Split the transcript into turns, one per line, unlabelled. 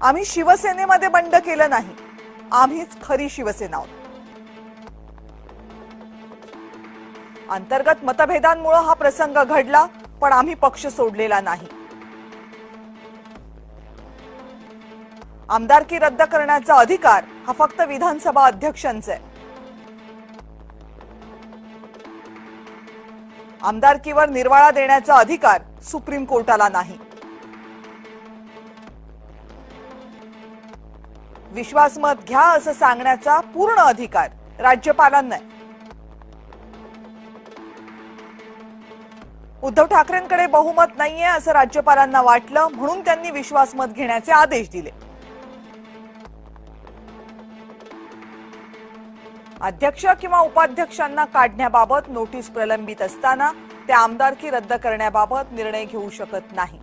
आम्ही शिवसेनेमध्ये बंड केलं नाही, आम्हीच खरी शिवसेना आहोत। अंतर्गत मतभेदांमुळे हा प्रसंग घडला, पण आम्ही पक्ष सोडलेला नाही। आमदारकी रद्द करण्याचा अधिकार हा फक्त विधानसभा अध्यक्षांचा आहे। आमदारकीवर निर्वाळा देण्याचा अधिकार सुप्रीम कोर्टाला नाही। विश्वासमत घ्या असं सांगण्याचा पूर्ण अधिकार राज्यपालांना आहे। उद्धव ठाकरेंकडे बहुमत नाहीये असं राज्यपालांना वाटलं, म्हणून त्यांनी विश्वासमत घेण्याचे आदेश दिले। अध्यक्ष किंवा उपाध्यक्षांना काढण्याबाबत नोटीस प्रलंबित असताना ते आमदारकी रद्द करण्याबाबत निर्णय घेऊ शकत नाही।